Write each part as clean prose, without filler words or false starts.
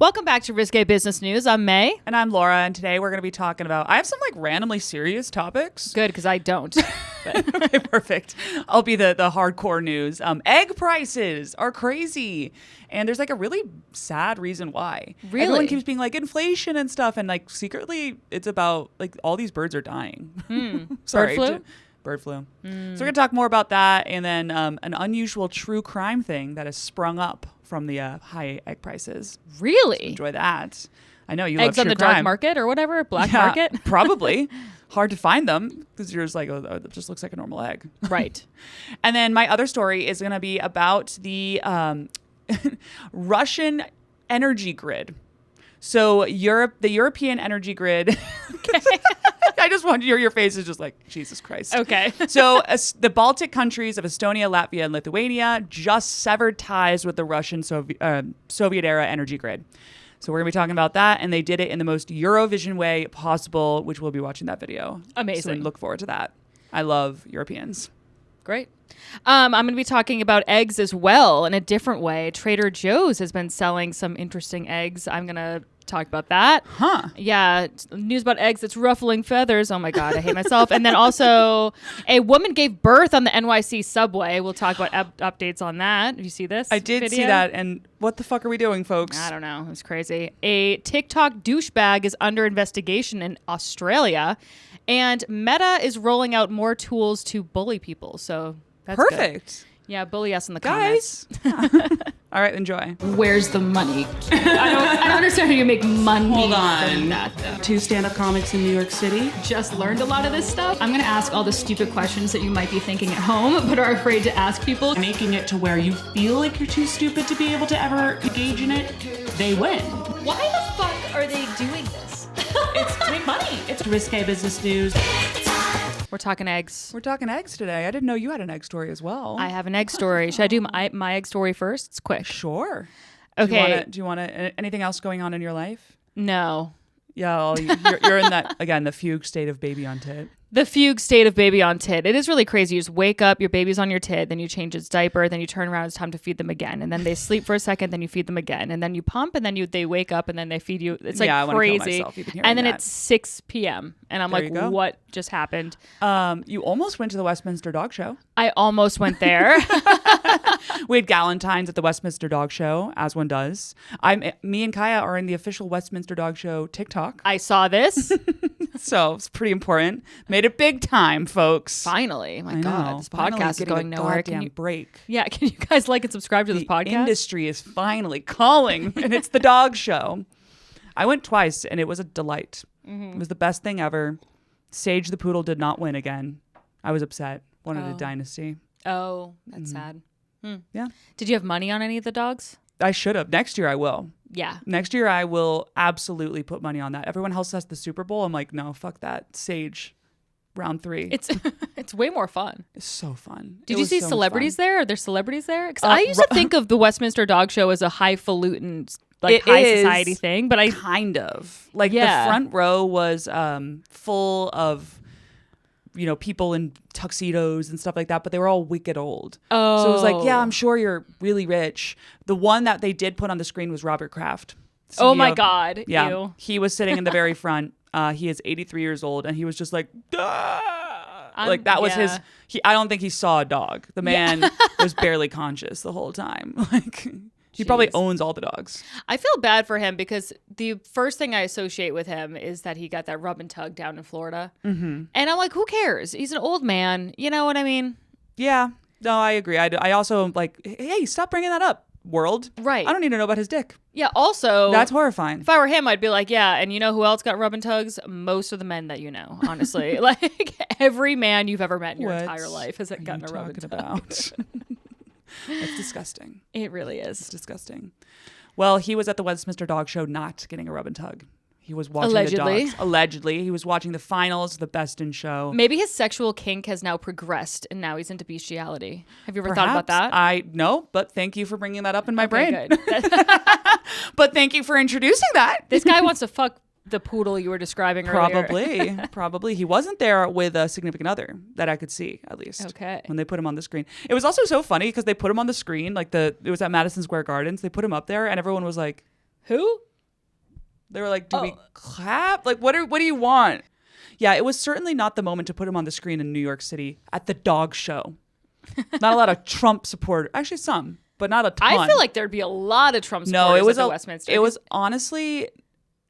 Welcome back to Risque Business News. I'm May. And I'm Laura, and today we're going to be talking about, I have some like randomly serious topics. Good, because I don't. Okay, perfect. I'll be the hardcore news. Egg prices are crazy. And there's like a really sad reason why. Really? Everyone keeps being like inflation and stuff. And like secretly it's about like all these birds are dying. Sorry. Bird flu? Bird flu. So we're going to talk more about that. And then an unusual true crime thing that has sprung up from the high egg prices. Really? Enjoy that. I know you Eggs love on true the crime. dark market or whatever? Black market? Probably. Hard to find them because you're just like, oh, that just looks like a normal egg. Right. And then my other story is going to be about the Russian energy grid. So the European energy grid. I just want your face is just like, Jesus Christ. Okay. So the Baltic countries of Estonia, Latvia, and Lithuania just severed ties with the Russian Soviet-era energy grid. So we're going to be talking about that. And they did it in the most Eurovision way possible, which we'll be watching that video. Amazing. So look forward to that. I love Europeans. Great. I'm going to be talking about eggs as well in a different way. Trader Joe's has been selling some interesting eggs. I'm going to talk about that. Huh. Yeah. News about eggs that's ruffling feathers. Oh my God, I hate myself. And then also a woman gave birth on the NYC subway. We'll talk about updates on that. Did you see this? I did video? see that. And what the fuck are we doing, folks? I don't know. It's crazy. A TikTok douchebag is under investigation in Australia. And Meta is rolling out more tools to bully people. So that's perfect. Good. Yeah, bully us in the guys. comments. All right, enjoy. Where's the money? I don't understand how you make money. Hold from on. that, though. 2 stand-up comics in New York City. Just learned a lot of this stuff. I'm gonna ask all the stupid questions that you might be thinking at home, but are afraid to ask people. Making it to where you feel like you're too stupid to be able to ever engage in it, they win. Why the fuck are they doing this? It's to make money. It's risque business news. We're talking eggs. We're talking eggs today. I didn't know you had an egg story as well. I have an egg story. Should I do my egg story first? It's quick. Sure. Okay. Do you want to? Anything else going on in your life? No. Yeah, well, you're in that again, the fugue state of baby on tit. The fugue state of baby on tit. It is really crazy. You just wake up, your baby's on your tit, then you change its diaper, then you turn around, it's time to feed them again. And then they sleep for a second, then you feed them again. And then you pump, and then they wake up, and then they feed you. It's like I wanna kill crazy. myself even hearing And then that. it's 6 p.m. And I'm There you like, go. what just happened? You almost went to the Westminster Dog Show. I almost went there. We had Galentine's at the Westminster Dog Show, as one does. Me and Kaya are in the official Westminster Dog Show TikTok. I saw this. So it's pretty important. Made it big time, folks. Finally. My I God, know. this Finally podcast is getting going a nowhere. goddamn Can you, break. yeah, can you guys like and subscribe to this The podcast? industry is finally calling, and it's the dog show. I went twice, and it was a delight. It was the best thing ever. Sage the poodle did not win again. I was upset. Wanted a dynasty. Oh, that's sad. Yeah. Did you have money on any of the dogs? I should have. Next year, I will. Yeah. Next year, I will absolutely put money on that. Everyone else has the Super Bowl. I'm like, no, fuck that. Sage, round 3. It's way more fun. It's so fun. Did It you was see so much celebrities fun. there? Are there celebrities there? Because I used to think of the Westminster Dog Show as a highfalutin, like It high is society thing, but I Kind of. Like Yeah. the front row was full of, people in tuxedos and stuff like that, but they were all wicked old. So it was like, yeah, I'm sure you're really rich. The one that they did put on the screen was Robert Kraft. oh my CEO. God, Yeah. ew. He was sitting in the very front. He is 83 years old, and he was just like, "Duh!" Like that was yeah. his. I don't think he saw a dog. The man was barely conscious the whole time. Like he probably Jeez. owns all the dogs. I feel bad for him because the first thing I associate with him is that he got that rub and tug down in Florida, and I'm like, who cares? He's an old man. You know what I mean? Yeah. No, I agree. I also am like, hey, stop bringing that up, world. Right. I don't need to know about his dick. Yeah. Also, That's horrifying. if I were him, I'd be like, yeah, and you know who else got rub and tugs? Most of the men that you know, honestly. Like every man you've ever met in your What entire life has gotten a rub and tug. about? That's disgusting. It really It's is. disgusting. Well, he was at the Westminster Dog Show not getting a rub and tug. He was watching Allegedly. the dogs. Allegedly. He was watching the finals of the Best in Show. Maybe his sexual kink has now progressed and now he's into bestiality. Have you ever thought about that? No, but thank you for bringing that up in my brain. Good. But thank you for introducing that. This guy wants to fuck the poodle you were describing earlier. Probably. He wasn't there with a significant other that I could see, at least. Okay. When they put him on the screen. It was also so funny because they put him on the screen, it was at Madison Square Gardens. They put him up there and everyone was like, Who? They were like, do we clap? Like, what do you want? Yeah, it was certainly not the moment to put him on the screen in New York City at the dog show. Not a lot of Trump support. Actually, some, but not a ton. I feel like there'd be a lot of Trump supporters no, it was at the Westminster. It was honestly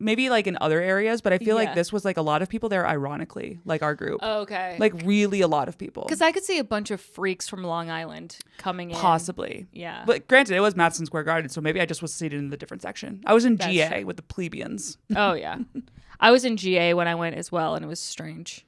maybe like in other areas, but I feel like Yeah. this was like a lot of people there ironically, like our group. Oh, okay. Like really a lot of people. Because I could see a bunch of freaks from Long Island coming in. Possibly. Yeah. But granted, it was Madison Square Garden, so maybe I just was seated in the different section. I was in That's GA true. with the plebeians. Oh, yeah. I was in GA when I went as well, and it was strange.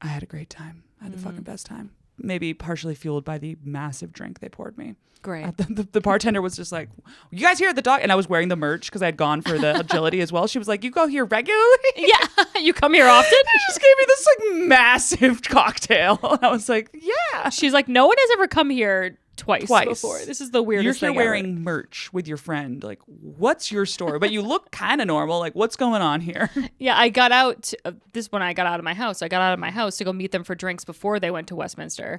I had a great time. I had the fucking best time. Maybe partially fueled by the massive drink they poured me. Great. The bartender was just like, you guys here at the dog? And I was wearing the merch because I had gone for the agility as well. She was like, you go here regularly? Yeah. You come here often? She just gave me this like massive cocktail. And I was like, yeah. She's like, no one has ever come here twice before. This is the weirdest You're thing here wearing merch with your friend. Like, what's your story? But you look kind of normal. Like, what's going on here? Yeah, I got out. This when I got out of my house. I got out of my house to go meet them for drinks before they went to Westminster.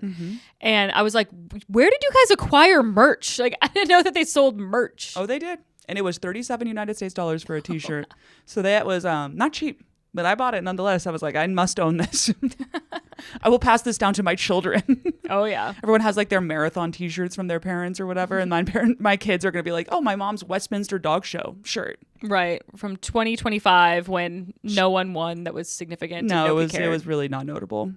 And I was like, where did you guys acquire merch? Like, I didn't know that they sold merch. Oh, they did. And it was 37 United States dollars for a t-shirt. So that was not cheap. But I bought it nonetheless. I was like, I must own this. I will pass this down to my children. Oh, yeah. Everyone has like their marathon t-shirts from their parents or whatever. And my kids are going to be like, oh, my mom's Westminster dog show shirt. Right. From 2025 when no one won that was significant. and No, nobody it cared. was really not notable.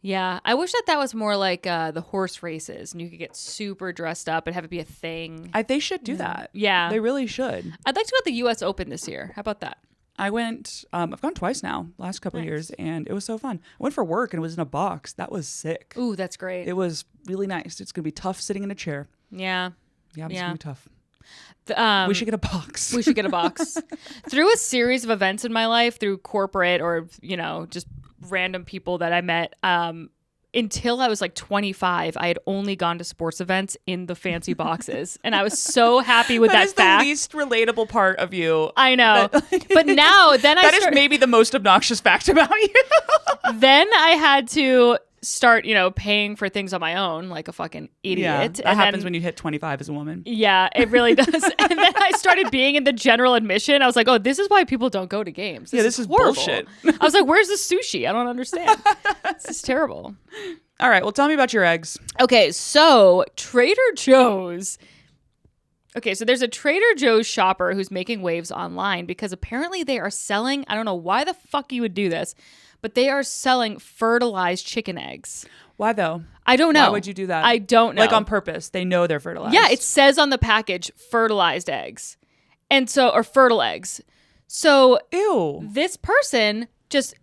Yeah. I wish that was more like the horse races and you could get super dressed up and have it be a thing. They should do that. Yeah. They really should. I'd like to go to the U.S. Open this year. How about that? I went, I've gone twice now, last couple of years, and it was so fun. I went for work and it was in a box. That was sick. Ooh, that's great. It was really nice. It's going to be tough sitting in a chair. Yeah. Yeah, it's Yeah. going to be tough. We should get a box. We should get a box. Through a series of events in my life, through corporate or, just random people that I met, until I was like 25, I had only gone to sports events in the fancy boxes. And I was so happy with that is fact. the least relatable part of you. I know. But now, then That is maybe the most obnoxious fact about you. then I had to start, paying for things on my own like a fucking idiot. That happens when you hit 25 as a woman. Yeah, it really does. And then I started being in the general admission. I was like, oh, this is why people don't go to games. This is horrible. bullshit. I was like, where's the sushi? I don't understand. This is terrible. All right, well, tell me about your eggs. Okay, so Trader Joe's. Okay, so there's a Trader Joe's shopper who's making waves online because apparently they are selling, I don't know why the fuck you would do this, but they are selling fertilized chicken eggs. Why though? I don't know. Why would you do that? I don't know. Like on purpose. They know they're fertilized. Yeah, it says on the package fertilized eggs. Or fertile eggs. So Ew. this person just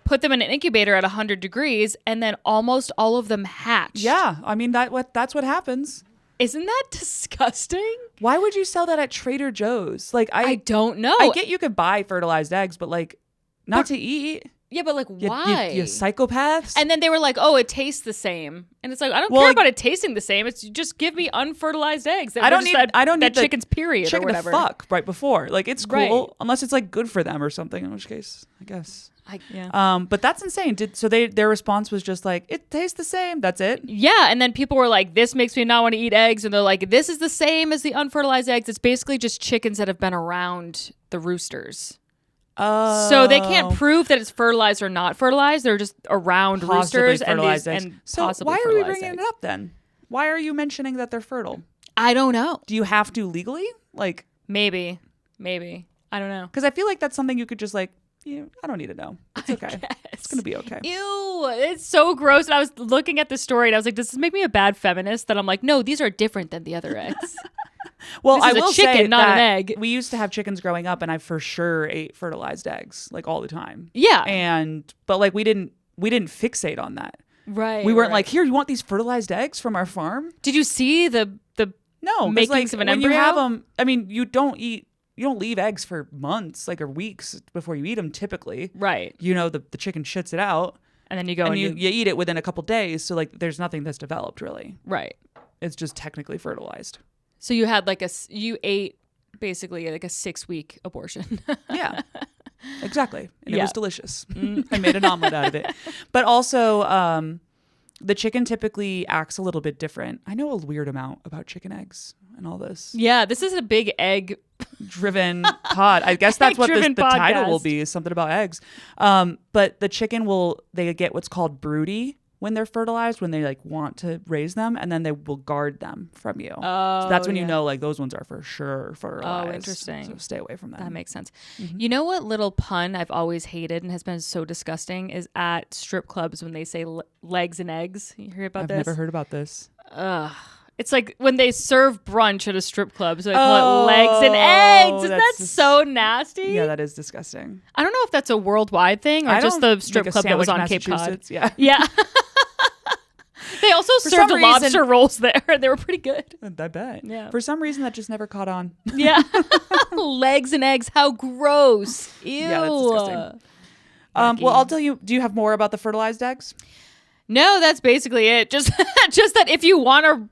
put them in an incubator at 100 degrees and then almost all of them hatched. Yeah, I mean that's what happens. Isn't that disgusting? Why would you sell that at Trader Joe's? Like I don't know. I get you could buy fertilized eggs, but like not to eat. Yeah, but like why? You psychopaths. And then they were like, "Oh, it tastes the same," and it's like, I don't Well, care like- about it tasting the same. It's just give me unfertilized eggs. That I don't were just need. I don't that need the chicken's period or chicken whatever. to fuck right before. Like it's cool Right. unless it's like good for them or something. In which case, I guess. Yeah. But that's insane. Their response was just like it tastes the same. That's it. Yeah, and then people were like, "This makes me not want to eat eggs," and they're like, "This is the same as the unfertilized eggs. It's basically just chickens that have been around the roosters." So they can't prove that it's fertilized or not fertilized. They're just around Possibly roosters and fertilized these eggs. and So possibly why are we fertilized bringing eggs. it up then? Why are you mentioning that they're fertile? I don't know. Do you have to legally? Like, Maybe. I don't know. because I feel like that's something you could just like. I don't need to know. It's okay. It's gonna be okay. Ew, it's so gross. And I was looking at the story and I was like, does this make me a bad feminist? That I'm like, no, these are different than the other eggs. Well, This I is a will chicken, say not an that egg. we used to have chickens growing up, and I for sure ate fertilized eggs like all the time. Yeah. But like we didn't fixate on that. Right. We weren't right. like, here, you want these fertilized eggs from our farm? Did you see the No, 'cause, makings like, of an when embryo? you have them, I mean, you don't leave eggs for months, like or weeks before you eat them. Typically, right? the chicken shits it out, And then you go and and you eat it within a couple days. So like, there's nothing that's developed really. right. It's just technically fertilized. So you had you ate basically like a 6-week abortion. Yeah, exactly. And it Yeah. was delicious. I made an omelet out of it. But also, the chicken typically acts a little bit different. I know a weird amount about chicken eggs and all this. Yeah, this is a big egg driven pod. I guess that's what Egg-driven the title podcast. will be, is something about eggs. But the chicken they get what's called broody when they're fertilized, when they like want to raise them, and then they will guard them from you. So that's when you know like those ones are for sure fertilized. Oh, interesting. So stay away from them. That makes sense. You know what little pun I've always hated and has been so disgusting is at strip clubs when they say legs and eggs. You hear about I've this? never heard about this. It's like when they serve brunch at a strip club, so they call it legs and eggs. Isn't that so nasty? Yeah, that is disgusting. I don't know if that's a worldwide thing or I just don't the strip make a club that was sandwich, on Cape Cod. Massachusetts. Yeah. Yeah. They also served some lobster reason- rolls there. They were pretty good. I bet. Yeah. For some reason, that just never caught on. Yeah. Legs and eggs. How gross. Ew. Yeah, that's disgusting. Well, I'll tell you. Do you have more about the fertilized eggs? No, that's basically it. Just that if you want to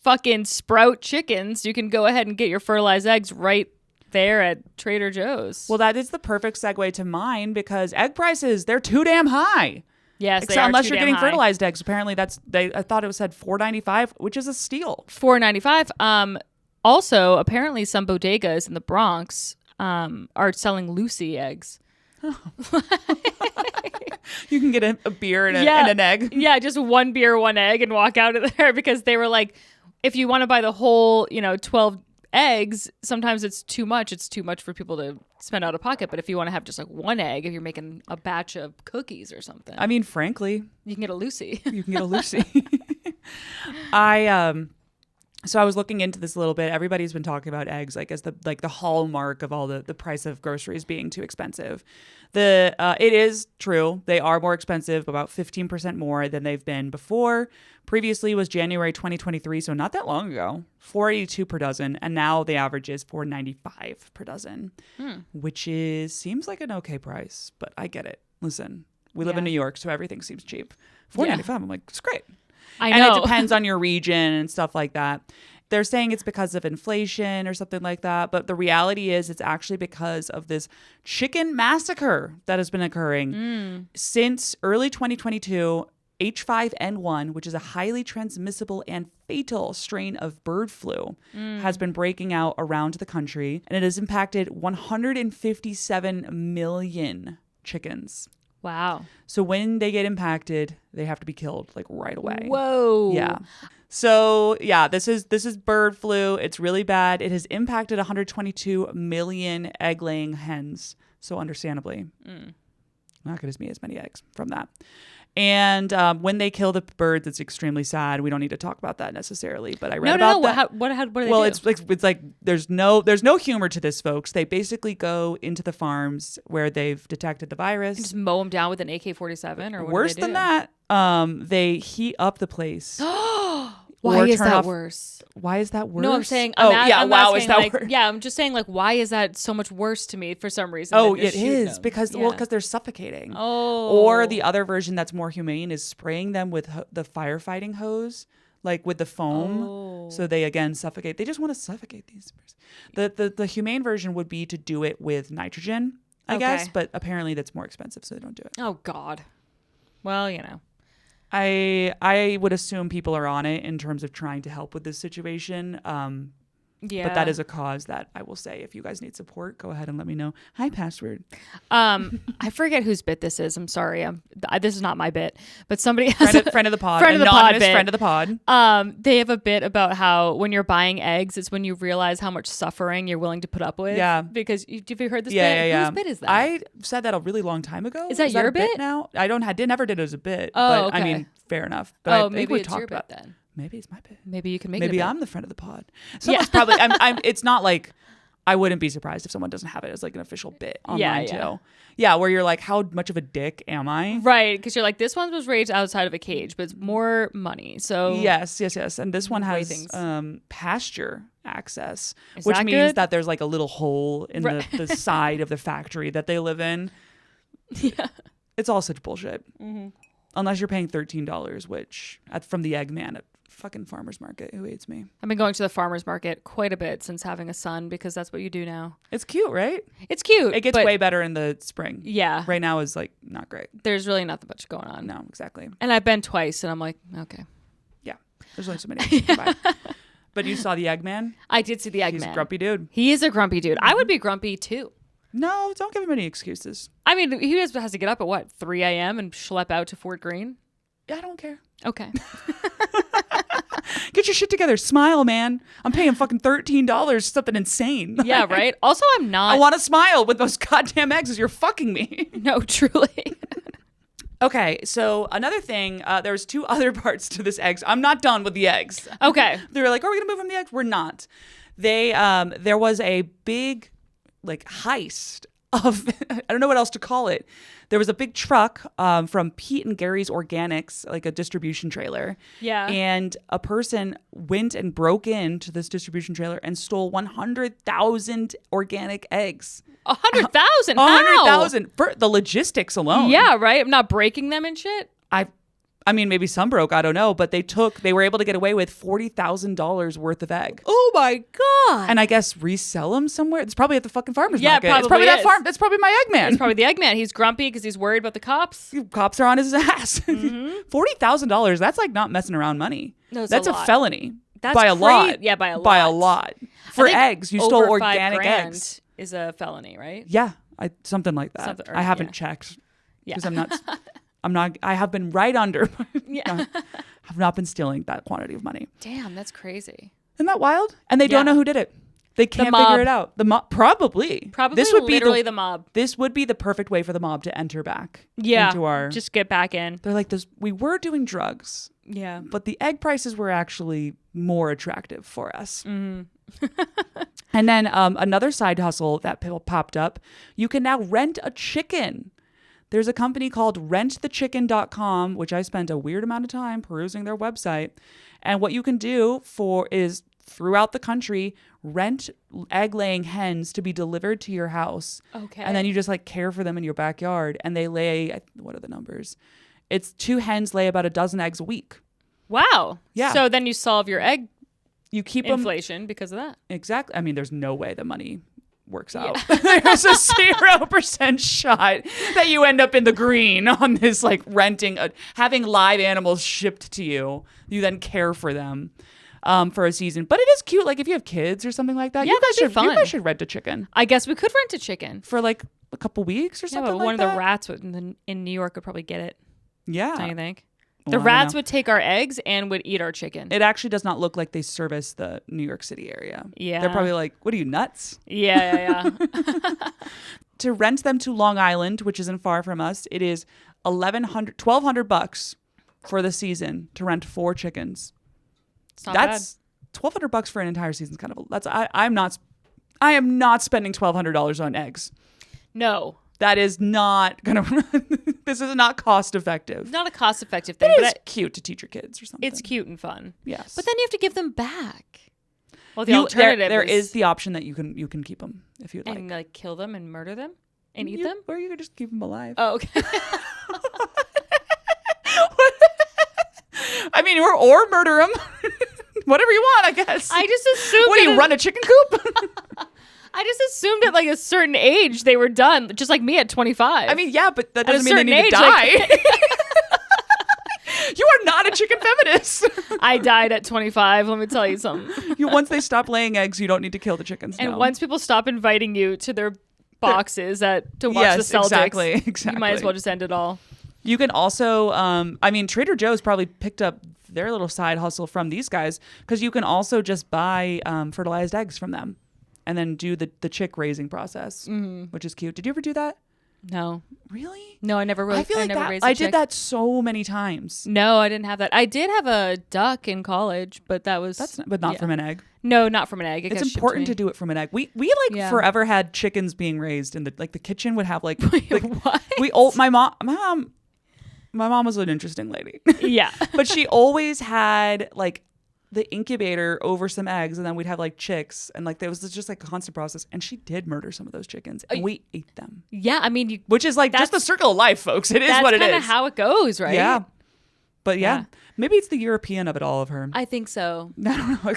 fucking sprout chickens, you can go ahead and get your fertilized eggs right there at Trader Joe's. Well, that is the perfect segue to mine because egg prices, they're too damn high. Yes, they Except are unless too you're damn getting high. fertilized eggs. Apparently I thought it said $4.95, which is a steal. $4.95. Also, apparently some bodegas in the Bronx are selling Lucy eggs. You can get a beer and an egg. Yeah, just one beer, one egg, and walk out of there because they were like, if you want to buy the whole, 12 eggs, sometimes it's too much. It's too much for people to spend out of pocket. But if you want to have just like one egg, if you're making a batch of cookies or something, I mean, frankly, you can get a Lucy. you can get a Lucy. So I was looking into this a little bit. Everybody's been talking about eggs like as the hallmark of all the price of groceries being too expensive. It is true. They are more expensive, about 15% more than they've been before. Previously was January 2023, so not that long ago, $4.82 per dozen, and now the average is $4.95 per dozen, which seems like an okay price, but I get it. Listen, we live in New York, so everything seems cheap. $4.95, I'm like, it's great. I And know. it depends on your region and stuff like that. They're saying it's because of inflation or something like that. But the reality is it's actually because of this chicken massacre that has been occurring since early 2022. H5N1, which is a highly transmissible and fatal strain of bird flu, has been breaking out around the country. And it has impacted 157 million chickens. Wow. So when they get impacted, they have to be killed like right away. Whoa. Yeah. So yeah, this is bird flu. It's really bad. It has impacted 122 million egg-laying hens. So understandably, not going to be as many eggs from that. And when they kill the birds, it's extremely sad. We don't need to talk about that necessarily. But I read about that. What do they Well, do? it's like there's no humor to this, folks. They basically go into the farms where they've detected the virus. Just mow them down with an AK-47 or what Worse do they do? than that, they heat up the place. Why or is turn that off- worse? Why is that worse? No, I'm saying. Oh, I'm yeah. I'm Wow, asking, is that like, worse? Yeah, I'm just saying, like, why is that so much worse to me for some reason? Oh, than just it shooting is them? because they're suffocating. Oh. Or the other version that's more humane is spraying them with the firefighting hose, like with the foam, so they again suffocate. They just want to suffocate these birds. The humane version would be to do it with nitrogen, I guess, but apparently that's more expensive, so they don't do it. Oh God. Well, I would assume people are on it in terms of trying to help with this situation. Yeah. But that is a cause that I will say, if you guys need support, go ahead and let me know. Hi, password. I forget whose bit this is. I'm sorry. This is not my bit, but somebody Friend of the pod. friend of the pod Anonymous bit. friend of the pod. They have a bit about how when you're buying eggs, it's when you realize how much suffering you're willing to put up with. Yeah. Because have you heard this Yeah, bit? yeah, yeah. Whose bit is that? I said that a really long time ago. Is that your a bit bit? now? I never did it as a bit. Oh, but okay. I mean, fair enough. But I think maybe we it's talked your about bit then. Maybe it's my bit. Maybe you can make Maybe it a bit. I'm the friend of the pod. Someone's probably. It's not like I wouldn't be surprised if someone doesn't have it as like an official bit online too. Yeah, where you're like, how much of a dick am I? Right, because you're like, this one was raised outside of a cage, but it's more money. So Yes. And this one Weigh has things. pasture access, Is which that means good? that there's like a little hole in the side of the factory that they live in. Yeah. It's all such bullshit. Unless you're paying $13, which from the Eggman at fucking farmer's market, who hates me. I've been going to the farmer's market quite a bit since having a son because that's what you do now. It's cute, right? It's cute. It gets but way better in the spring. Yeah. Right now is like not great. There's really nothing much going on. No, exactly. And I've been twice and I'm like, okay. Yeah. There's only so many. You can buy. But you saw the Eggman? I did see the Eggman. He's a grumpy dude. He is a grumpy dude. I would be grumpy too. No, don't give him any excuses. I mean, he has to get up at what, 3 a.m. and schlep out to Fort Greene? I don't care. Okay. Get your shit together. Smile, man. I'm paying fucking $13. Something insane. Yeah, right? Also, I'm not. I want to smile with those goddamn eggs as you're fucking me. No, truly. Okay, so another thing, there's 2 other parts to this eggs. I'm not done with the eggs. Okay. They were like, are we going to move from the eggs? We're not. There was a big, like, heist of, I don't know what else to call it. There was a big truck from Pete and Gary's Organics, like a distribution trailer. Yeah. And a person went and broke into this distribution trailer and stole 100,000 organic eggs. 100,000? 100,000 for the logistics alone. Yeah, right? I'm not breaking them and shit? I mean, maybe some broke, I don't know, but they were able to get away with $40,000 worth of egg. Oh my God. And I guess resell them somewhere. It's probably at the fucking farmer's Yeah, market. it It's probably probably that is. farm. That's probably my Eggman. It's probably the Eggman. He's grumpy because he's worried about the cops. Cops are on his ass. $40,000. That's like not messing around money. No, it's that's a a lot. felony. That's by a lot. crazy. Yeah, by a lot. By a lot. For I think eggs, you stole over organic $5,000 eggs. is a felony, right? Yeah, something like that. Something- or- I haven't yeah. checked Yeah. because I'm not. I have been right under. Yeah. I've not been stealing that quantity of money. Damn, that's crazy. Isn't that wild? And they don't Yeah. know who did it. They can't mob. figure it out. The mob, probably. Probably literally the mob. This would be the perfect way for the mob to enter back Yeah. into our. Just get back in. They're like this. We were doing drugs, Yeah. but the egg prices were actually more attractive for us. Mm-hmm. And then another side hustle that popped up. You can now rent a chicken. There's a company called rentthechicken.com, which I spent a weird amount of time perusing their website. And what you can do is throughout the country, rent egg laying hens to be delivered to your house. Okay. And then you just like care for them in your backyard. And they lay, what are the numbers? It's 2 hens lay about a dozen eggs a week. Wow. Yeah. So then you solve your egg You keep them. inflation because of that. Exactly. I mean, there's no way the money works out. There's a 0% shot that you end up in the green on this, like having live animals shipped to you. You then care for them for a season. But it is cute. Like if you have kids or something like that, Yeah, that'd be fun. you guys should rent a chicken I guess we could rent a chicken. for like a couple weeks or Yeah, something but like one that. of the rats in New York would probably get it. Yeah. Don't you think? Well, The I don't rats know. would take our eggs and would eat our chicken. It actually does not look like they service the New York City area. Yeah. They're probably like, what are you, nuts? Yeah. To rent them to Long Island, which isn't far from us, it is $1,200 for the season to rent 4 chickens. It's not That's $1,200 for an entire season. Kind of. I am not spending $1,200 on eggs. bad. No. That is not gonna. This is not cost effective. It's not a cost-effective thing, It but is cute to teach your kids or something. it's cute and fun. Yes, But then you have to give them back. Well, the there alternative is the option that you can keep them if you'd like. and like kill them and murder them and eat You- them. or you could just keep them alive. Oh, okay. I mean, or murder them. Whatever you want, I guess. I just assumed. What do you that run a chicken coop? I just assumed at like a certain age they were done, just like me at 25. I mean, yeah, but that At a doesn't mean they need to certain die. age, You are not a chicken feminist. I died at 25. Let me tell you something. Once they stop laying eggs, you don't need to kill the chickens. And no. once people stop inviting you to their boxes to watch Yes, the Celtics, exactly. you might as well just end it all. You can also, I mean, Trader Joe's probably picked up their little side hustle from these guys because you can also just buy fertilized eggs from them and then do the chick raising process, which is cute. Did you ever do that? No, Really? no, I never. Really, I feel like never that, raised a I chick. did that so many times. No, I didn't have that. I did have a duck in college, but that was But not yeah. from an egg. No, not from an egg. It It's got shipped important to me. do it from an egg. We like Yeah. forever had chickens being raised in the kitchen would have like What? my mom was an interesting lady. Yeah. But she always had like the incubator over some eggs and then we'd have like chicks and like there was just like a constant process and she did murder some of those chickens and we ate them. Yeah, I mean, Which is like just the That's- circle of life, folks. It is that's what it kind is. of how it goes, right? Yeah. But yeah, Yeah. maybe it's the European of it all of her. I think so. I don't know.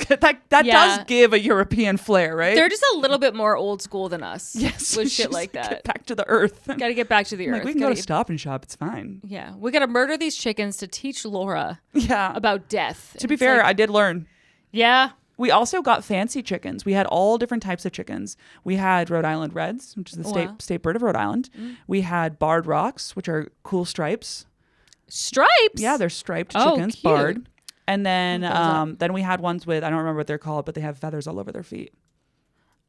That Yeah. does give a European flair, right? They're just a little bit more old school than us. yes, with shit just like that. Get back to the earth. Got to get back to the earth. Like we can go Gotta to get- Stop and Shop. It's fine. Yeah, we got to murder these chickens to teach Laura Yeah. about death. To be It's fair, like- I did learn. yeah, We also got fancy chickens. We had all different types of chickens. We had Rhode Island Reds, which is the state bird of Rhode Island. We had Barred Rocks, which are cool stripes. Stripes? Yeah, they're striped Oh, chickens, cute. barred. And then we had ones with, I don't remember what they're called, but they have feathers all over their feet.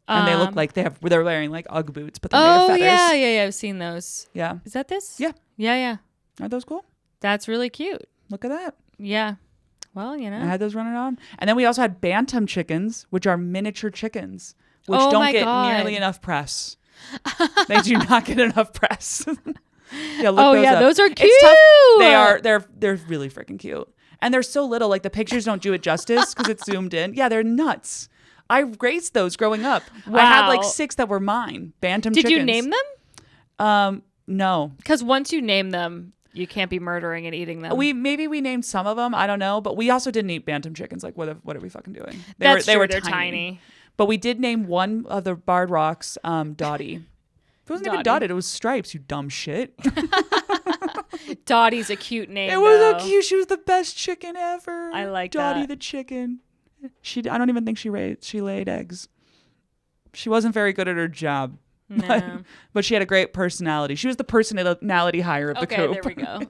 And they look like they're wearing like Ugg boots, but they're made of feathers. Yeah. I've seen those. Yeah. Is that this? Yeah. Yeah. Aren't those cool? That's really cute. Look at that. Yeah. Well, I had those running on. And then we also had bantam chickens, which are miniature chickens, which don't get nearly enough press. They do not get enough press. Yeah, look those up. Those are cute. It's tough. They're really freaking cute. And they're so little, like the pictures don't do it justice because it's zoomed in. Yeah, they're nuts. I raised those growing up. Wow. I had like 6 that were mine. Bantam chickens. Did you name them? No. Because once you name them, you can't be murdering and eating them. Maybe we named some of them. I don't know, but we also didn't eat bantam chickens. Like, what are we fucking doing? That's they true. were They're tiny. But we did name one of the Barred Rocks Dottie. It wasn't even dotted. It was stripes. You dumb shit. Dottie's a cute name. It was so cute. She was the best chicken ever. I like Dottie that. the chicken. I don't even think she laid eggs. She wasn't very good at her job. No. But she had a great personality. She was the personality hire of the coop. Okay, there we go.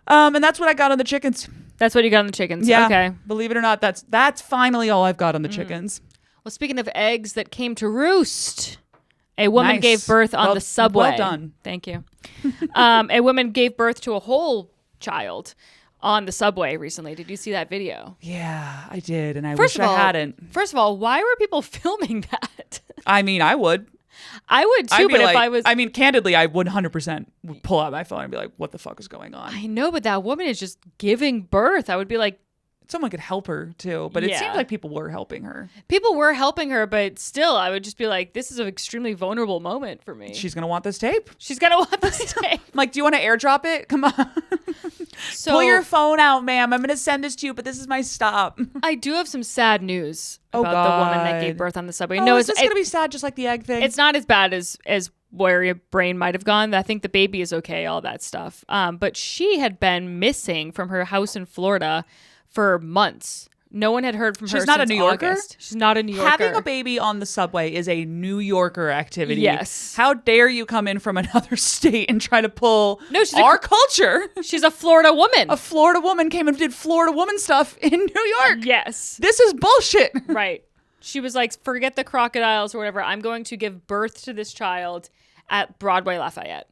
And that's what I got on the chickens. That's what you got on the chickens. Yeah. Okay. Believe it or not, that's finally all I've got on the chickens. Well, speaking of eggs that came to roost, a woman Nice. gave birth on the subway. Well done. Thank you. A woman gave birth to a whole child on the subway recently. Did you see that video? Yeah, I did, and I First wish of all, I hadn't. First of all, why were people filming that? I mean, I would. I would too, I'd be but like, if I was... I mean, candidly, I would 100% pull out my phone and be like, what the fuck is going on? I know, but that woman is just giving birth. I would be like... Someone could help her too, but it Yeah. seems like people were helping her. People were helping her, but still, I would just be like, this is an extremely vulnerable moment for me. She's going to want this tape. She's going to want this tape. I'm like, do you want to airdrop it? Come on. So, Pull your phone out, ma'am. I'm going to send this to you, but this is my stop. I do have some sad news Oh, about the woman that God. gave birth on the subway. Oh, No, is this going to be sad just like the egg thing? it's not as bad as where your brain might have gone. I think the baby is okay, all that stuff. But she had been missing from her house in Florida for months. No one had heard from her. She's not a since New Yorker? August. She's not a New Yorker. Having a baby on the subway is a New Yorker activity. Yes. How dare you come in from another state and try to pull she's our culture? She's a Florida woman. A Florida woman came and did Florida woman stuff in New York. Yes. This is bullshit. Right. She was like, forget the crocodiles or whatever. I'm going to give birth to this child at Broadway Lafayette.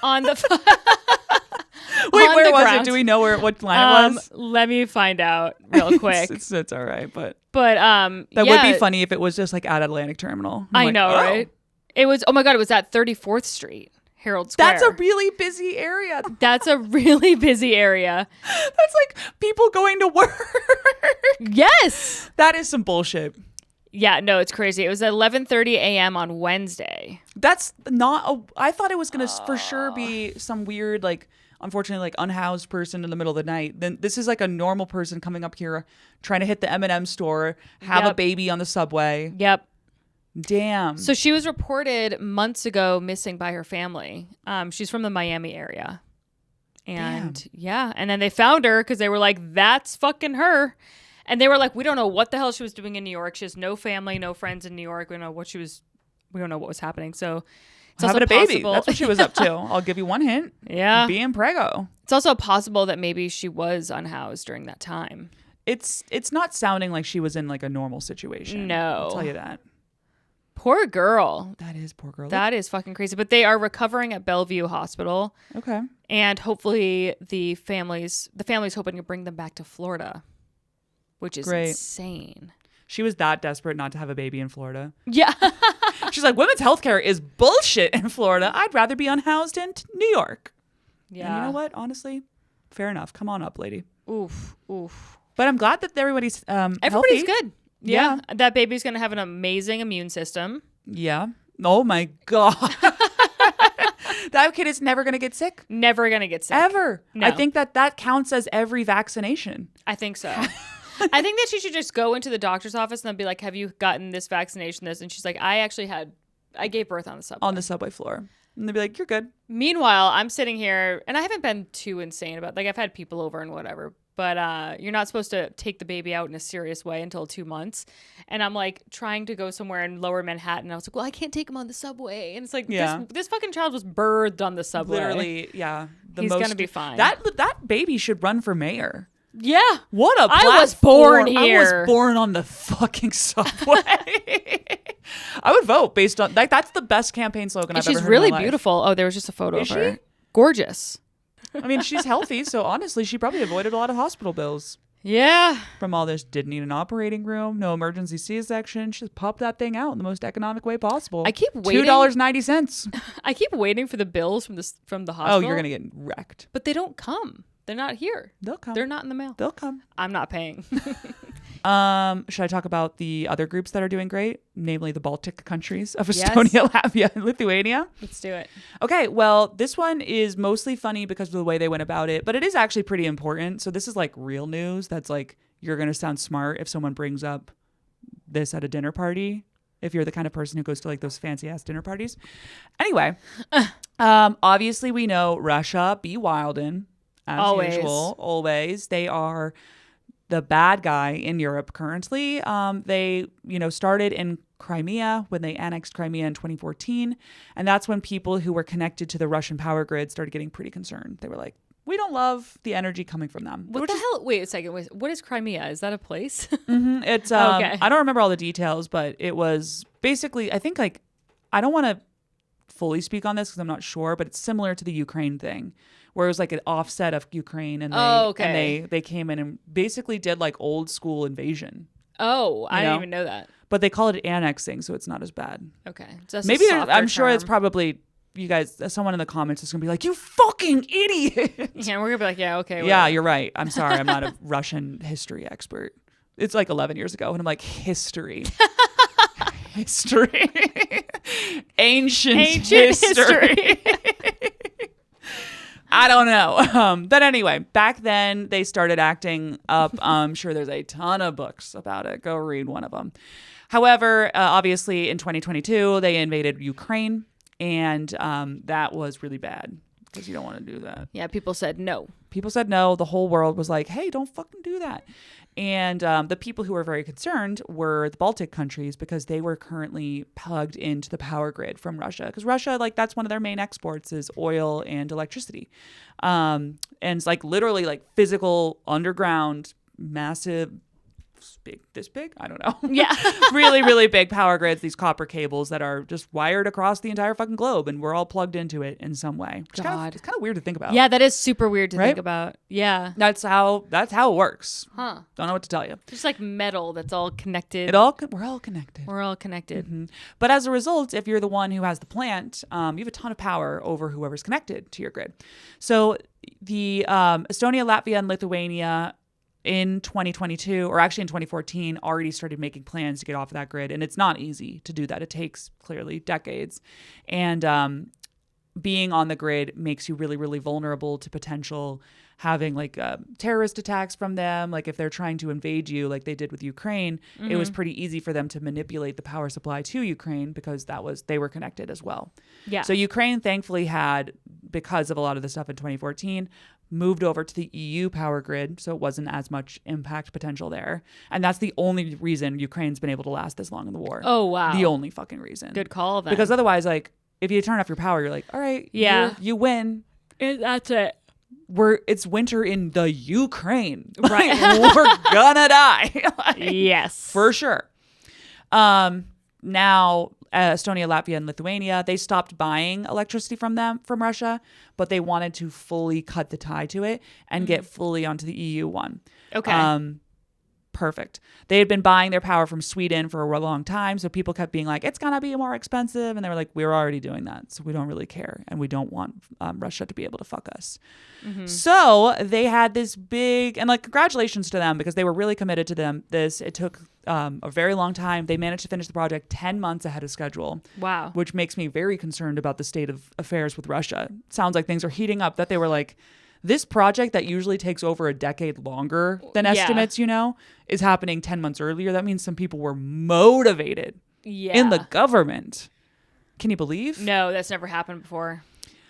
On the Wait, on where the was ground. it? Do we know what line it was? Let me find out real quick. It's all right, but But that would be funny if it was just like at Atlantic Terminal. I'm I like, know, oh, right? It was, oh my God, it was at 34th Street, Herald Square. That's a really busy area. That's a really busy area. That's like people going to work. Yes. That is some bullshit. Yeah, no, it's crazy. It was at 11:30 a.m. on Wednesday. That's not I thought it was going to for sure be some weird, like, unfortunately, like unhoused person in the middle of the night. Then this is like a normal person coming up here trying to hit the M&M store, have a Yep. baby on the subway. Yep. Damn. So she was reported months ago missing by her family. She's from the Miami area. And yeah, and then they found her because they were like, that's fucking her. And they were like, we don't know what the hell she was doing in New York. She has no family, no friends in New York. We don't know what was happening. So it's having also a baby. possible- That's what she was up to. I'll give you one hint. Yeah. Being preggo. It's also possible that maybe she was unhoused during that time. It's not sounding like she was in like a normal situation. No. I'll tell you that. Poor girl. That is poor girl. That is fucking crazy. But they are recovering at Bellevue Hospital. Okay. And hopefully the family's hoping to bring them back to Florida, which is Great. insane. She was that desperate not to have a baby in Florida. Yeah. She's like, women's healthcare is bullshit in Florida. I'd rather be unhoused in New York. Yeah. And you know what? Honestly, fair enough. Come on up, lady. Oof. Oof. But I'm glad that everybody's Everybody's healthy. good. Yeah. That baby's going to have an amazing immune system. Yeah. Oh my God. That kid is never going to get sick. Never going to get sick. Ever. No. I think that counts as every vaccination. I think so. I think that she should just go into the doctor's office and they'll be like, have you gotten this vaccination, this? And she's like, I gave birth on the subway. On the subway floor. And they'd be like, you're good. Meanwhile, I'm sitting here and I haven't been too insane about, like, I've had people over and whatever, but you're not supposed to take the baby out in a serious way until 2 months. And I'm like trying to go somewhere in lower Manhattan. I was like, well, I can't take him on the subway. And it's like, this fucking child was birthed on the subway. Literally, yeah. He's going to be fine. That baby should run for mayor. Yeah. What a I was born platform. here. I was born on the fucking subway. I would vote based on that's the best campaign slogan I've ever heard. She's really in my life. beautiful. Oh, there was just a photo Is of her. she? Gorgeous. I mean, she's healthy, so honestly, she probably avoided a lot of hospital bills Yeah. from all this. Didn't need an operating room, no emergency C-section. She just popped that thing out in the most economic way possible. I keep waiting. $2.90. I keep waiting for the bills from the hospital. Oh, you're gonna get wrecked. But they don't come. They're not here. They'll come. They're not in the mail. They'll come. I'm not paying. Should I talk about the other groups that are doing great, namely the Baltic countries of Estonia, Latvia, and Lithuania? Let's do it. Okay, well, this one is mostly funny because of the way they went about it, but it is actually pretty important. So this is like real news that's like, you're going to sound smart if someone brings up this at a dinner party, if you're the kind of person who goes to like those fancy ass dinner parties. Anyway, obviously we know Russia be wildin', as usual, always. They are the bad guy in Europe currently. They, started in Crimea when they annexed Crimea in 2014. And that's when people who were connected to the Russian power grid started getting pretty concerned. They were like, we don't love the energy coming from them. What the hell? Wait a second. What is Crimea? Is that a place? Mm-hmm. It's, okay. I don't remember all the details, but it was basically, I think like, I don't want to fully speak on this because I'm not sure, but it's similar to the Ukraine thing, where it was like an offset of Ukraine, and they came in and basically did like old school invasion. Oh, I didn't even know that. But they call it annexing, so it's not as bad. Okay, just maybe I'm sure it's probably you guys. Someone in the comments is gonna be like, "You fucking idiot!" Yeah, we're gonna be like, "Yeah, okay." Whatever. Yeah, you're right. I'm sorry, I'm not a Russian history expert. It's like 11 years ago, and I'm like, history. History. Ancient history. I don't know. But anyway, back then they started acting up. I'm sure there's a ton of books about it. Go read one of them. However, obviously in 2022, they invaded Ukraine, and that was really bad because you don't want to do that. Yeah, people said no. People said no. The whole world was like, hey, don't fucking do that. And the people who were very concerned were the Baltic countries because they were currently plugged into the power grid from Russia. Because Russia, like, that's one of their main exports is oil and electricity. And it's like literally like physical underground, massive, this big? I don't know. Yeah. Really, really big power grids, these copper cables that are just wired across the entire fucking globe, and we're all plugged into it in some way. It's kind of weird to think about. Yeah, that is super weird to Right? think about. Yeah. That's how it works. Huh. Don't know what to tell you. Just like metal that's all connected. We're all connected. We're all connected. Mm-hmm. But as a result, if you're the one who has the plant, you have a ton of power over whoever's connected to your grid. So the Estonia, Latvia, and Lithuania in 2022, or actually in 2014, already started making plans to get off of that grid. And it's not easy to do that. It takes clearly decades. And being on the grid makes you really, really vulnerable to potential having like terrorist attacks from them. Like if they're trying to invade you like they did with Ukraine, it was pretty easy for them to manipulate the power supply to Ukraine because they were connected as well. Yeah. So Ukraine thankfully had, because of a lot of the stuff in 2014, moved over to the EU power grid, so it wasn't as much impact potential there. And that's the only reason Ukraine's been able to last this long in the war. Oh, wow. The only fucking reason. Good call then. Because otherwise, like, if you turn off your power, you're like, all right, yeah, you win. That's it. It's winter in the Ukraine. Right. We're gonna die. Like, yes. for sure. Now, Estonia, Latvia, and Lithuania, they stopped buying electricity from Russia, but they wanted to fully cut the tie to it and get fully onto the EU one. Okay. Perfect. They had been buying their power from Sweden for a long time, so people kept being like, it's going to be more expensive. And they were like, we're already doing that, so we don't really care. And we don't want Russia to be able to fuck us. Mm-hmm. So they had this big, and like, congratulations to them because they were really committed to this. It took a very long time. They managed to finish the project 10 months ahead of schedule. Wow. Which makes me very concerned about the state of affairs with Russia. It sounds like things are heating up, that they were like, this project that usually takes over a decade longer than estimates, is happening 10 months earlier. That means some people were motivated in the government. Can you believe? No, that's never happened before.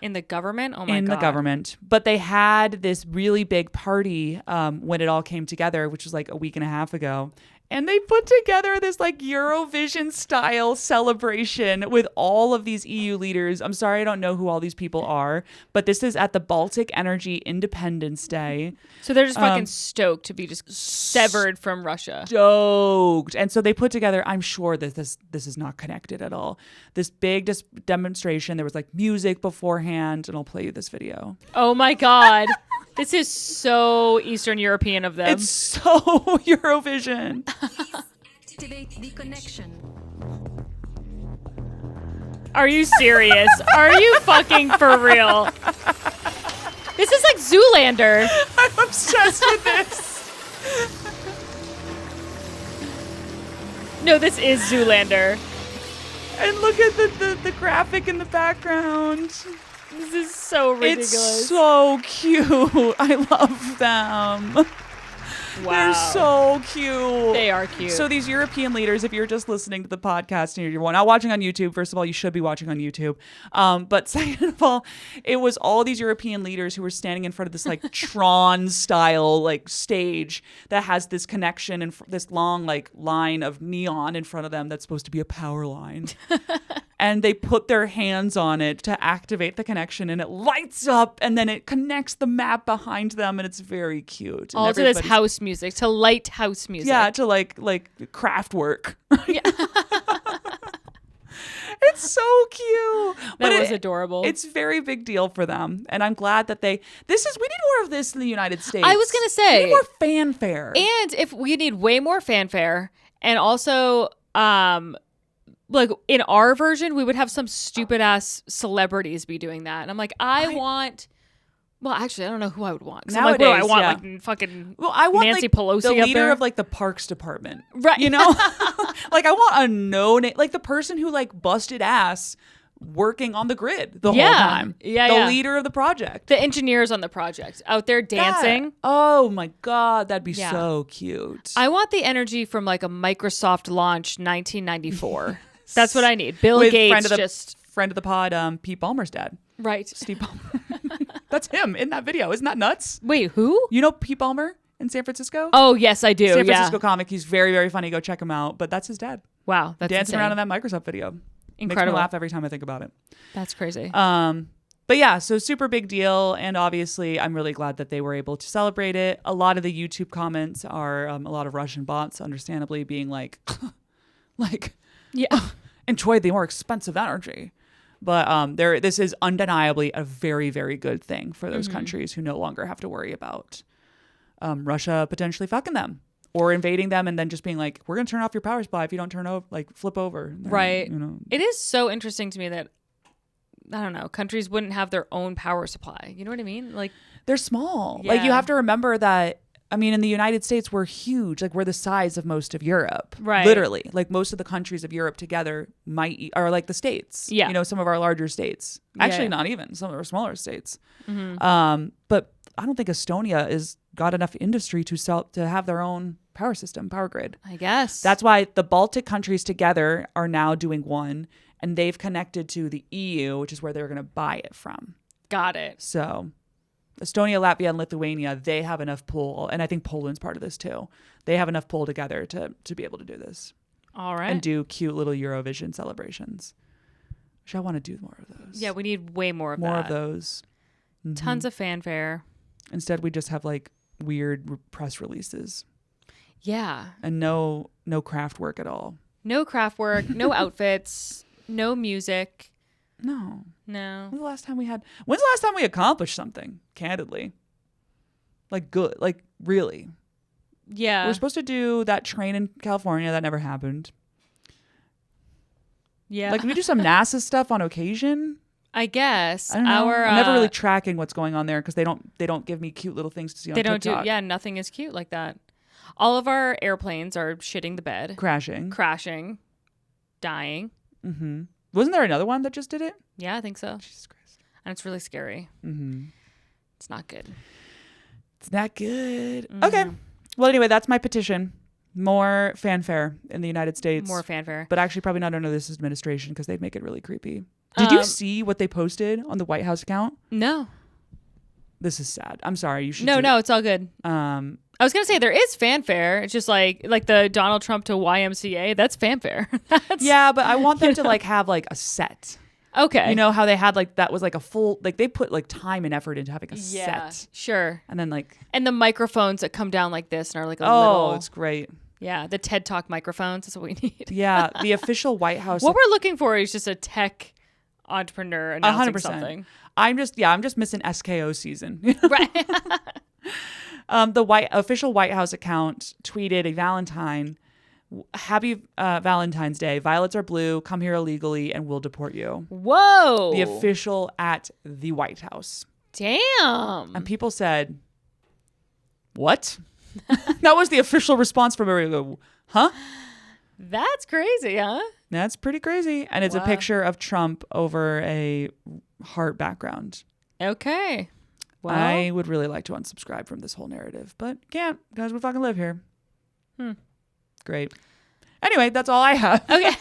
In the government? Oh my God. In the government. But they had this really big party when it all came together, which was like a week and a half ago. And they put together this like Eurovision style celebration with all of these EU leaders. I'm sorry, I don't know who all these people are, but this is at the Baltic Energy Independence Day. So they're just fucking stoked to be just severed from Russia. Stoked. And so they put together, I'm sure that this is not connected at all, this big demonstration. There was like music beforehand, and I'll play you this video. Oh my God. This is so Eastern European of them. It's so Eurovision. Activate the connection. Are you serious? Are you fucking for real? This is like Zoolander. I'm obsessed with this. No, this is Zoolander. And look at the graphic in the background. This is so ridiculous. It's so cute. I love them. Wow. They're so cute. They are cute. So these European leaders, if you're just listening to the podcast and you're not watching on YouTube, first of all, you should be watching on YouTube. But second of all, it was all these European leaders who were standing in front of this like Tron style like stage that has this connection and this long like line of neon in front of them that's supposed to be a power line. And they put their hands on it to activate the connection, and it lights up, and then it connects the map behind them, and it's very cute. And also, this house music, to light house music. Yeah, to like craft work. Yeah. It's so cute. That was adorable. It's very big deal for them, and I'm glad that we need more of this in the United States. I was gonna say we need more fanfare, and if we need way more fanfare, and also like in our version, we would have some stupid ass celebrities be doing that. And I'm like, well, actually, I don't know who I would want. I'm like, what do I want? yeah. Like fucking I want Nancy like, Pelosi the up leader there? of like the Parks Department, Right. You know, like I want a no-name, like the person who like busted ass working on the grid the whole time. Yeah, the yeah. leader of the project. The engineers on the project out there dancing. Yeah. Oh my God, that'd be Yeah. so cute. I want the energy from like a Microsoft launch 1994. That's what I need. Bill With Gates friend of the pod, Pete Ballmer's dad. right. Steve Ballmer. That's him in that video. Isn't that nuts? Wait, who? You know Pete Ballmer in San Francisco? Oh, yes, I do. San Yeah. Francisco comic. He's very, very funny. Go check him out. But that's his dad. Wow, that's Dancing insane. around in that Microsoft video. Makes Incredible. me laugh every time I think about it. That's crazy. But yeah, so super big deal. And obviously, I'm really glad that they were able to celebrate it. A lot of the YouTube comments are a lot of Russian bots, understandably, being like, yeah. enjoy the more expensive energy. But this is undeniably a very, very good thing for those countries who no longer have to worry about Russia potentially fucking them or invading them and then just being like, we're going to turn off your power supply if you don't turn over, like flip over. Right. You know. It is so interesting to me that, I don't know, countries wouldn't have their own power supply. You know what I mean? Like, they're small. Like you Yeah. have to remember that. I mean, in the United States, we're huge. Like we're the size of most of Europe. Right. Literally. Like most of the countries of Europe together are like the states. Yeah. You know, some of our larger states. Yeah, Actually, yeah. not even. Some of our smaller states. But I don't think Estonia is got enough industry to have their own power system, power grid. I guess. That's why the Baltic countries together are now doing one, and they've connected to the EU, which is where they're going to buy it from. Got it. So Estonia, Latvia, and Lithuania, they have enough pull, and I think Poland's part of this too. They have enough pull together to be able to do this All right. and do cute little Eurovision celebrations. Which I want to do more of those. Yeah, we need way more of more that. of those. Tons of fanfare. Instead, we just have like weird press releases Yeah. and no craft work at all. No craft work, no outfits, no music. No. No. When's the last time we accomplished something? Candidly, like good, like really. Yeah. We're supposed to do that train in California. That never happened. Yeah. Like we do some NASA stuff on occasion. I guess. I don't know. Our, I'm never really tracking what's going on there because they don't give me cute little things to see on they don't TikTok. do. Yeah, nothing is cute like that. All of our airplanes are shitting the bed, crashing, dying. Mm-hmm. Wasn't there another one that just did it? Yeah, I think so. Jesus Christ. And it's really scary. Mm-hmm. It's not good. It's not good. Mm-hmm. Okay. Well, anyway, that's my petition. More fanfare in the United States. More fanfare. But actually probably not under this administration because they'd make it really creepy. Did you see what they posted on the White House account? No. This is sad. I'm sorry. You should. No, it's all good. I I was gonna say there is fanfare. It's just like the Donald Trump to YMCA. That's fanfare. Yeah, but I want them to like have like a set. Okay. You know how they had like that was like a full like they put like time and effort into having a set. Sure. And then like And the microphones that come down like this and are like a oh, little. it's great. Yeah, the TED Talk microphones is what we need. Yeah, the official White House. What we're looking for is just a tech entrepreneur announcing 100%. something. I'm just missing SKO season. Right. The official White House account tweeted a Valentine, happy Valentine's Day. Violets are blue. Come here illegally and we'll deport you. Whoa. The official at the White House. Damn. And people said, what? That was the official response from everyone. Huh? That's crazy, huh? That's pretty crazy. And it's a picture of Trump over a heart background. Okay. Well, I would really like to unsubscribe from this whole narrative, but can't because we fucking live here. Great. Anyway, that's all I have. Okay.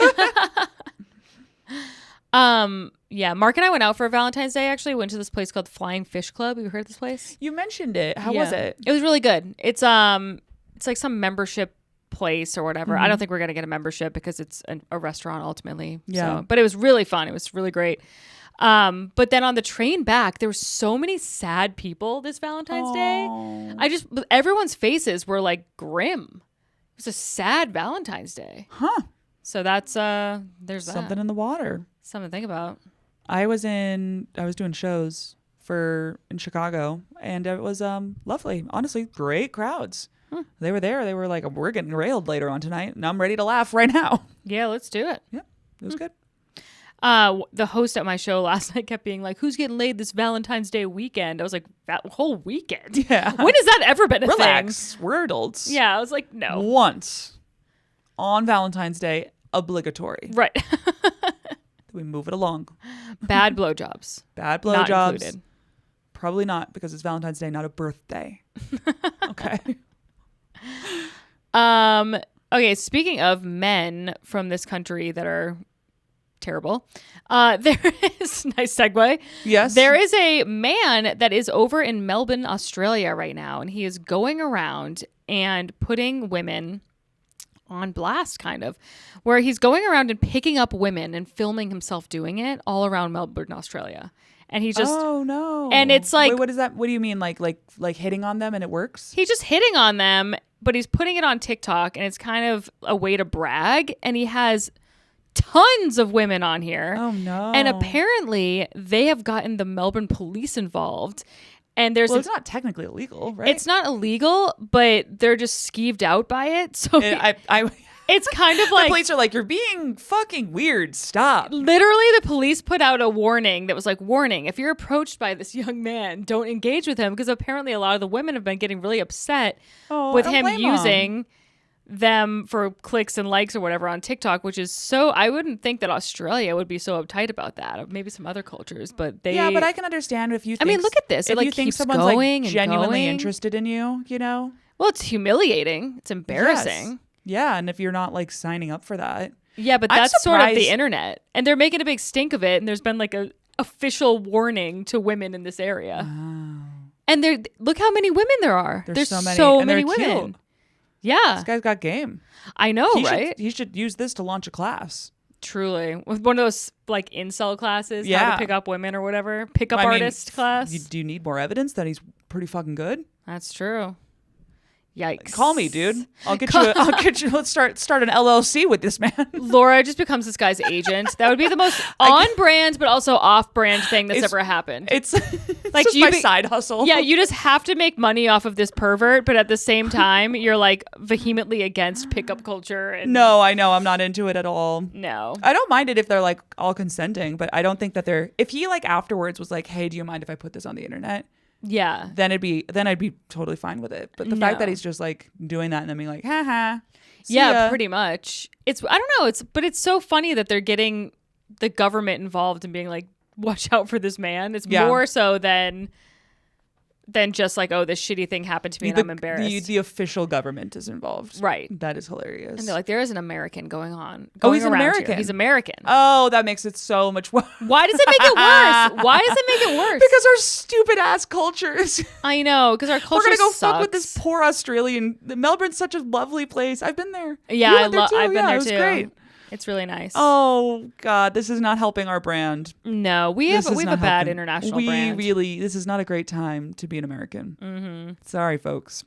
Yeah, Mark and I went out for Valentine's Day. Actually, went to this place called Flying Fish Club. You heard of this place? You mentioned it. How was it? It was really good. It's like some membership place or whatever. I don't think we're gonna get a membership because it's a restaurant ultimately. Yeah. So, but it was really fun. It was really great. But then on the train back, there were so many sad people this Valentine's Day. Everyone's faces were like grim. It was a sad Valentine's Day. Huh. So that's there's Something that. in the water. Something to think about. I was doing shows in Chicago and it was lovely. Honestly, great crowds. They were there. They were like, we're getting railed later on tonight and I'm ready to laugh right now. Yeah, let's do it. Yeah, it was good. The host at my show last night kept being like, who's getting laid this Valentine's Day weekend? I was like, that whole weekend? Yeah. When has that ever been a Relax. thing? We're adults. Yeah, I was like, no. Once on Valentine's Day, obligatory. Right. We move it along. Bad blowjobs. Bad Not blowjobs. included. Probably not because it's Valentine's Day, not a birthday. Okay. Okay, speaking of men from this country that are terrible, there is nice segue. Yes. There is a man that is over in Melbourne, Australia right now, and he is going around and putting women on blast, kind of, where he's going around and picking up women and filming himself doing it all around Melbourne, Australia. And he just oh no. And it's like, wait, what is that? What do you mean? Like hitting on them and it works? he's just hitting on them, but he's putting it on TikTok, and it's kind of a way to brag. And he has tons of women on here. Oh no. And apparently they have gotten the Melbourne police involved. And there's it's not technically illegal, right? It's not illegal, but they're just skeeved out by it. So it's kind of the like, police are like, you're being fucking weird. Stop. literally the police put out a warning that was like, warning, if you're approached by this young man, don't engage with him, because apparently a lot of the women have been getting really upset with him using them for clicks and likes or whatever on TikTok, which is so, I wouldn't think that Australia would be so uptight about that, or maybe some other cultures, but they... Yeah, but I can understand if you think... I mean, look at this. If It like you think keeps someone's going like and genuinely going. interested in you, you know? Well, it's humiliating. It's embarrassing. Yes. Yeah, and if you're not like signing up for that. Yeah, but I'm that's sort of the surprised- internet. And they're making a big stink of it, and there's been like a official warning to women in this area. And look how many women there are. There's so many and they're women. cute. Yeah. This guy's got game. I know, right? He should use this to launch a class. Truly. With one of those like incel classes, how Yeah. to pick up women or whatever. Pickup I mean, artist class. Do you need more evidence that he's pretty fucking good? That's true. Yikes. Call me, dude. I'll get you. Let's start an LLC with this man. Laura just becomes this guy's agent. That would be the most on-brand but also off-brand thing that's ever happened. It's Like, like just my side hustle. Yeah, you just have to make money off of this pervert, but at the same time, you're like vehemently against pickup culture. And No, I know. I'm not into it at all. no. I don't mind it if they're like all consenting, but I don't think that if he like afterwards was like, "Hey, do you mind if I put this on the internet?" Yeah. Then I'd be totally fine with it. But the fact that No. he's just like doing that and then being like, "Ha. See Yeah, ya." pretty much. I don't know. But it's so funny that they're getting the government involved and being like, watch out for this man. It's Yeah. more so than than just like, oh, this shitty thing happened to me and I'm embarrassed. The official government is involved. Right. That is hilarious. And they're like, there is an American going on. He's an American. Here. He's American. Oh, that makes it so much worse. Why does it make it worse? Why does it make it worse? Because our stupid ass cultures. I know, because our culture We're gonna go sucks. fuck with this poor Australian. Melbourne's such a lovely place. I've been there. Yeah, I've been there it was too. Great. It's really nice. Oh God, this is not helping our brand. No, we have a bad international brand. This is not a great time to be an American. Mm-hmm. Sorry, folks.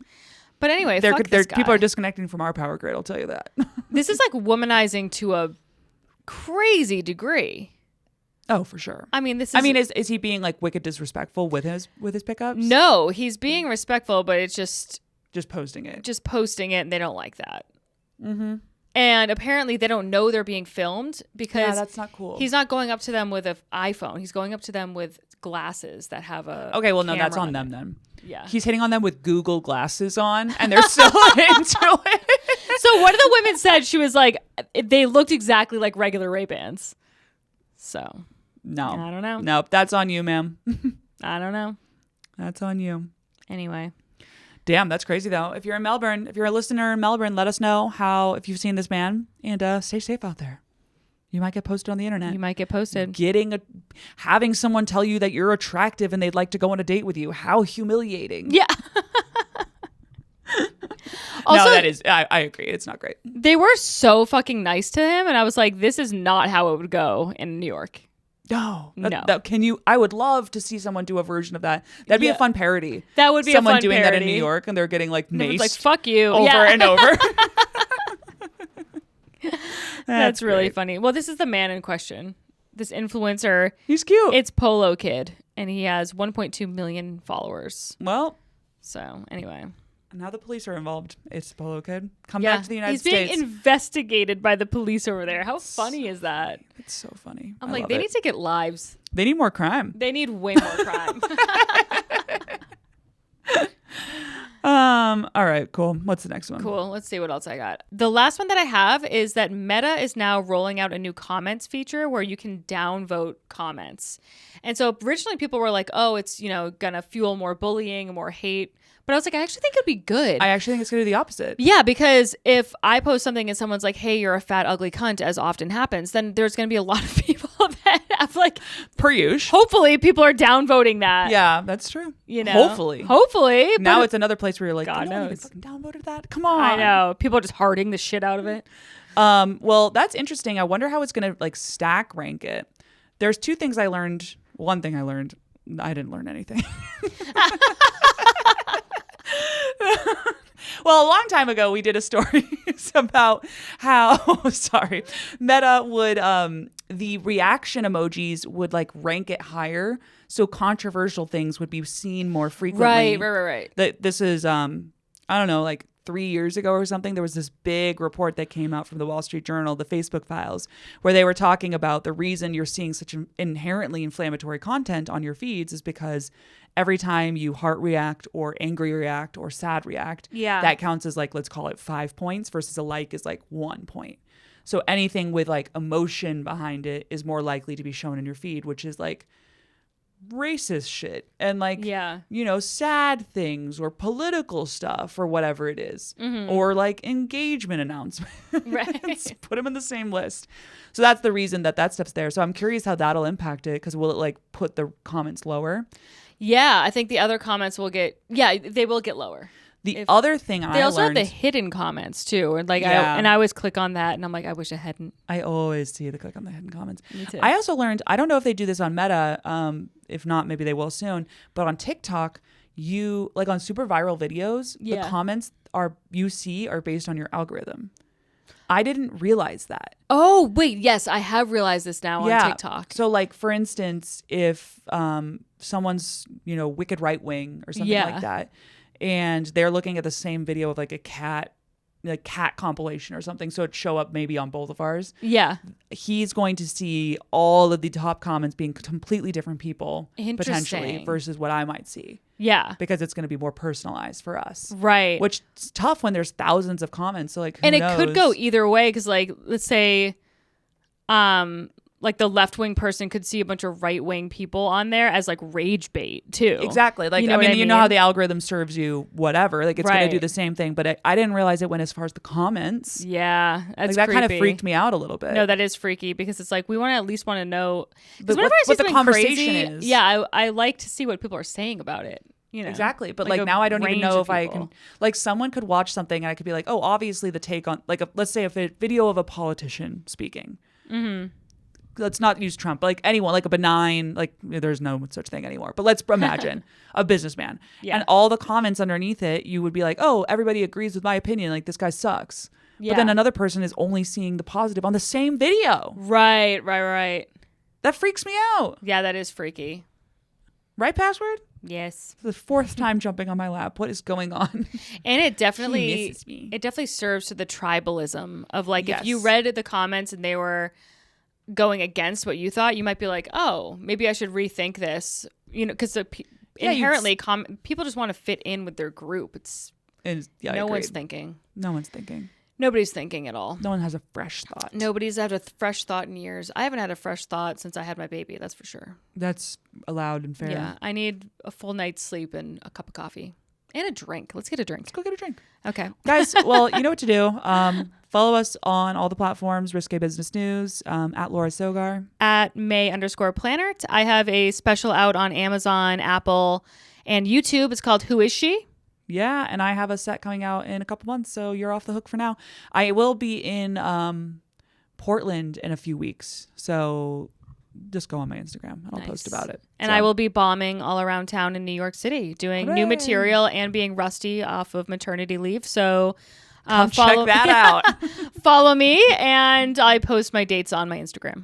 But anyway, fuck this guy. People are disconnecting from our power grid. I'll tell you that. This is like womanizing to a crazy degree. Oh, for sure. I mean, is he being like wicked disrespectful with his pickups? No, he's being respectful, but it's just posting it. Just posting it, and they don't like that. Mm-hmm. And apparently they don't know they're being filmed because that's not cool. He's not going up to them with an iPhone. He's going up to them with glasses that have a Okay, well, no, camera that's on them then. Yeah. He's hitting on them with Google glasses on, and they're still into it. So one of the women said, she was like, they looked exactly like regular Ray-Bans. So. No. I don't know. Nope, that's on you, ma'am. I don't know. That's on you. Anyway. Damn, that's crazy though. If you're in Melbourne, if you're a listener in Melbourne, let us know if you've seen this man, and stay safe out there. You might get posted on the internet. You might get posted. Having someone tell you that you're attractive and they'd like to go on a date with you. How humiliating. Yeah. Also, no, that is, I agree. It's not great. They were so fucking nice to him, and I was like, this is not how it would go in New York. No. No. I would love to see someone do a version of that. That'd be a fun parody. That would be someone a fun doing parody. that in New York and they're getting like maced like, fuck you. over and over. That's really funny. Well, this is the man in question. This influencer. He's cute. It's Polo Kid, and he has 1.2 million followers. Well. So, anyway. Now the police are involved. It's Polo Kid. Come back to the United States. He's being investigated by the police over there. How funny is that? It's so funny. I'm like, they need to get lives. They need more crime. They need way more crime. All right, cool. What's the next one? Cool. Let's see what else I got. The last one that I have is that Meta is now rolling out a new comments feature where you can downvote comments. And so originally people were like, oh, it's, gonna fuel more bullying, more hate. But I was like, I actually think it'd be good. I actually think it's going to do the opposite. Yeah, because if I post something and someone's like, hey, you're a fat, ugly cunt, as often happens, then there's going to be a lot of people that have like... Per usual. Hopefully people are downvoting that. Yeah, that's true. Hopefully. Now it's another place where you're like, God knows. You fucking downvoted that? Come on. I know. People are just hearting the shit out of it. Well, that's interesting. I wonder how it's going to like stack rank it. There's two things I learned. One thing I learned. I didn't learn anything. Well, a long time ago, we did a story about how, Meta would, the reaction emojis would like rank it higher. So controversial things would be seen more frequently. Right. This is, I don't know, like 3 years ago or something, there was this big report that came out from the Wall Street Journal, the Facebook files, where they were talking about the reason you're seeing such inherently inflammatory content on your feeds is because every time you heart react or angry react or sad react, that counts as like, let's call it 5 points versus a like is like 1 point. So anything with like emotion behind it is more likely to be shown in your feed, which is like racist shit and like, sad things or political stuff or whatever it is, or like engagement announcements. Right. Put them in the same list. So that's the reason that stuff's there. So I'm curious how that'll impact it, because will it like put the comments lower? Yeah, I think the other comments will they will get lower. Other thing they also have the hidden comments too, and like I always click on that, and I'm like, I wish I hadn't. I always see the click on the hidden comments. Me too. I also learned, I don't know if they do this on Meta, if not, maybe they will soon. But on TikTok, you like on super viral videos, the comments you see are based on your algorithm. I didn't realize that. Oh, wait. Yes, I have realized this now on TikTok. So like, for instance, if someone's, wicked right wing or something like that, and they're looking at the same video of like a cat compilation or something, so it'd show up maybe on both of ours. Yeah. He's going to see all of the top comments being completely different people potentially versus what I might see. Yeah. Because it's going to be more personalized for us. Right. Which is tough when there's thousands of comments. So like, who knows? It could go either way, because like, let's say like like the left-wing person could see a bunch of right-wing people on there as like rage bait too. Exactly. Like, You know I what mean, I you know how mean? the algorithm serves you whatever. Like, it's going to do Right. the same thing. But I didn't realize it went as far as the comments. Yeah, that's Like, that kind of creepy. freaked me out a little bit. No, that is freaky because it's like we want to at least want to know because What- whenever I see what the something conversation crazy, is. yeah, I like to see what people are saying about it. You know, Exactly. But Like like a now I don't even range know of if I people. can, like, someone could watch something and I could be like, oh, obviously the take on, like, let's say a video of a politician speaking. Mm-hmm. Let's not use Trump, but like anyone, like a benign, like there's no such thing anymore. But let's imagine a businessman. Yeah. And all the comments underneath it, you would be like, oh, everybody agrees with my opinion. Like, this guy sucks. But then Yeah. another person is only seeing the positive on the same video. Right. That freaks me out. Yeah, that is freaky. Right, password? Yes. The fourth time jumping on my lap. What is going on? And it definitely misses me. it definitely serves to the tribalism of like if you Yes. read the comments and they were going against what you thought, you might be like, oh, maybe I should rethink this. You know, because Yeah, inherently people just want to fit in with their group. It's Yeah, I no one's agreed. thinking. No one's thinking. Nobody's thinking at all. No one has a fresh thought. Nobody's had a fresh thought in years. I haven't had a fresh thought since I had my baby. That's for sure. That's allowed and fair. Yeah, I need a full night's sleep and a cup of coffee and a drink. Let's get a drink. Let's go get a drink. Okay. Guys, well, you know what to do. Follow us on all the platforms, Risque Business News, at Laura Sogar. At May_Planner. I have a special out on Amazon, Apple, and YouTube. It's called Who Is She? Yeah, and I have a set coming out in a couple months, so you're off the hook for now. I will be in Portland in a few weeks, so just go on my Instagram and I'll post about it. And So, I will be bombing all around town in New York City, doing new Hooray. material and being rusty off of maternity leave. So come check that out. follow me, and I post my dates on my Instagram.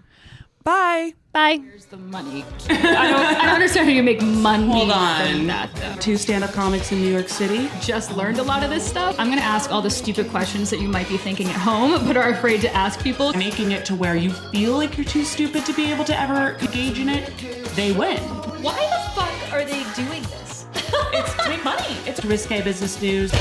Bye. Bye. Here's the money. I don't understand how you make money Hold from on. that, though. 2 stand-up comics in New York City. Just learned a lot of this stuff. I'm gonna ask all the stupid questions that you might be thinking at home, but are afraid to ask people. Making it to where you feel like you're too stupid to be able to ever engage in it, they win. Why the fuck are they doing this? It's to make money. It's Risque Business News.